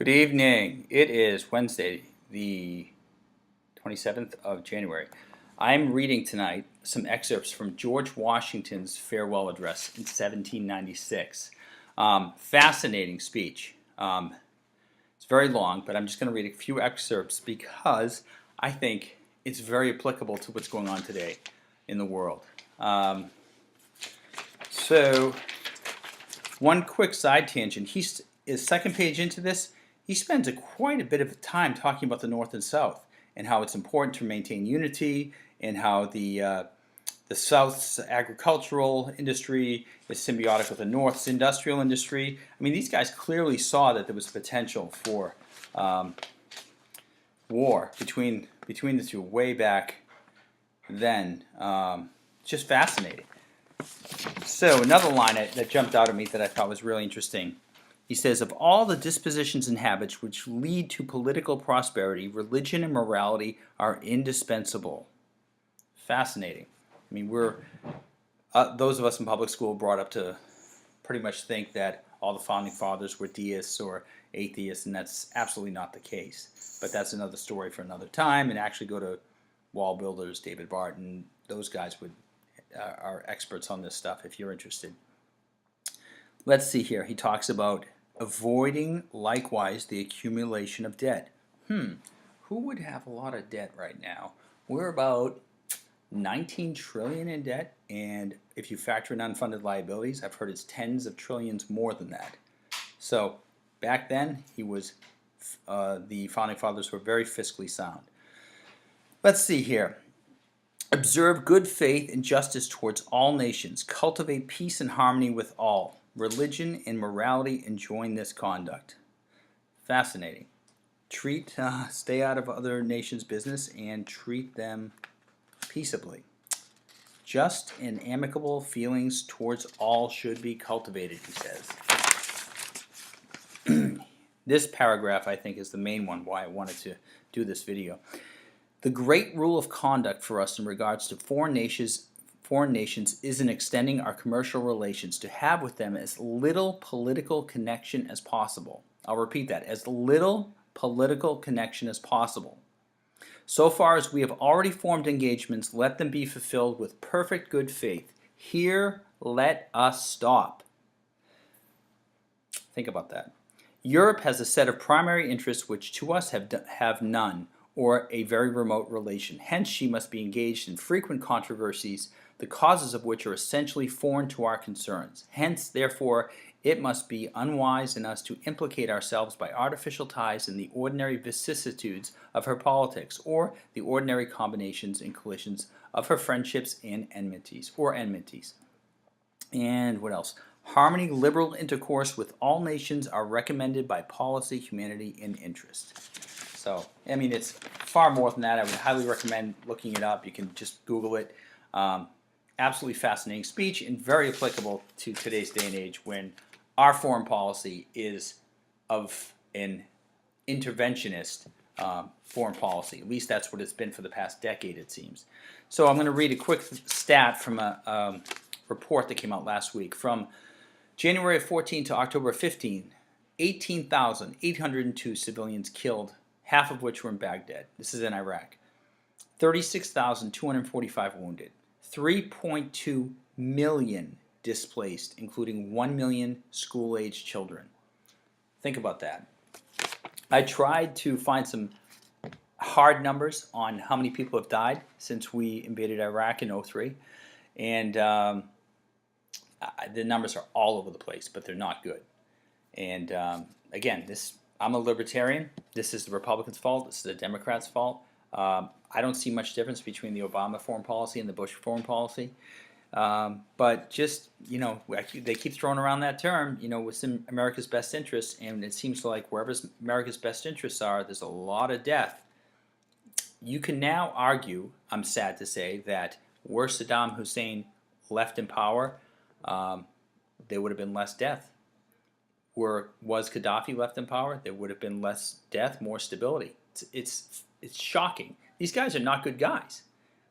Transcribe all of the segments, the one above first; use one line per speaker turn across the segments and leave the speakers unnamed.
Good evening. It is Wednesday, the 27th of January. I'm reading tonight some excerpts from George Washington's farewell address in 1796. Fascinating speech. It's very long, but I'm just going to read a few excerpts because I think it's very applicable to what's going on today in the world. So, one quick side tangent. His second page into this, he spends quite a bit of time talking about the North and South and how it's important to maintain unity and how the South's agricultural industry is symbiotic with the North's industrial industry. I mean, these guys clearly saw that there was potential for war between the two way back then. Just fascinating. So another line that jumped out at me that I thought was really interesting. He says, of all the dispositions and habits which lead to political prosperity, religion and morality are indispensable. Fascinating. I mean, we're those of us in public school brought up to pretty much think that all the founding fathers were deists or atheists, and that's absolutely not the case. But that's another story for another time, and actually go to wall builders, David Barton, those guys are experts on this stuff if you're interested. Let's see here. He talks about avoiding likewise the accumulation of debt. Who would have a lot of debt right now? We're about 19 trillion in debt, and if you factor in unfunded liabilities, I've heard it's tens of trillions more than that. So back then, the founding fathers were very fiscally sound. Let's see here. Observe good faith and justice towards all nations. Cultivate peace and harmony with all. Religion and morality enjoin this conduct. Fascinating. Stay out of other nations' business and treat them peaceably. Just and amicable feelings towards all should be cultivated, he says. This paragraph, I think, is the main one why I wanted to do this video. The great rule of conduct for us in regards to foreign nations is in extending our commercial relations to have with them as little political connection as possible. I'll repeat that, as little political connection as possible. So far as we have already formed engagements, let them be fulfilled with perfect good faith. Here, let us stop. Think about that. Europe has a set of primary interests which to us have none, or a very remote relation. Hence, she must be engaged in frequent controversies, the causes of which are essentially foreign to our concerns. Hence, therefore, it must be unwise in us to implicate ourselves by artificial ties in the ordinary vicissitudes of her politics, or the ordinary combinations and collisions of her friendships and enmities. And what else? Harmony, liberal intercourse with all nations are recommended by policy, humanity, and interest. So, I mean, it's far more than that. I would highly recommend looking it up. You can just Google it. Absolutely fascinating speech and very applicable to today's day and age when our foreign policy is of an interventionist foreign policy. At least that's what it's been for the past decade, it seems. So I'm going to read a quick stat from a report that came out last week. From January of 14 to October of 15, 18,802 civilians killed, half of which were in Baghdad. This is in Iraq. 36,245 wounded. 3.2 million displaced, including 1 million school-aged children. Think about that. I tried to find some hard numbers on how many people have died since we invaded Iraq in 2003, and the numbers are all over the place, but they're not good. And again, I'm a libertarian. This is the Republicans' fault. This is the Democrats' fault. I don't see much difference between the Obama foreign policy and the Bush foreign policy. But just, they keep throwing around that term, with America's best interests, and it seems like wherever America's best interests are, there's a lot of death. You can now argue, I'm sad to say, that were Saddam Hussein left in power, there would have been less death. Was Gaddafi left in power, there would have been less death, more stability. It's shocking. These guys are not good guys,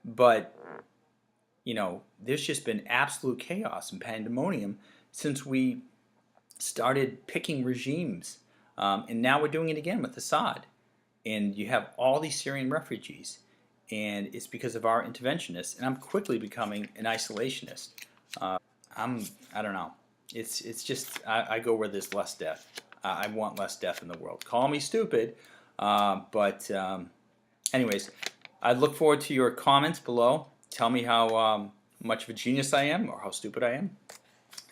but there's just been absolute chaos and pandemonium since we started picking regimes And now we're doing it again with Assad. And you have all these Syrian refugees. And it's because of our interventionists. And I'm quickly becoming an isolationist. I don't know. It's just I go where there's less death. I want less death in the world. Call me stupid, but anyways, I look forward to your comments below. Tell me how much of a genius I am or how stupid I am.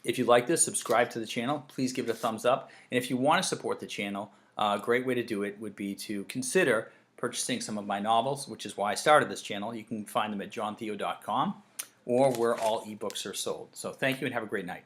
If you like this, subscribe to the channel. Please give it a thumbs up. And if you want to support the channel, a great way to do it would be to consider purchasing some of my novels, which is why I started this channel. You can find them at johntheo.com or where all ebooks are sold. So thank you and have a great night.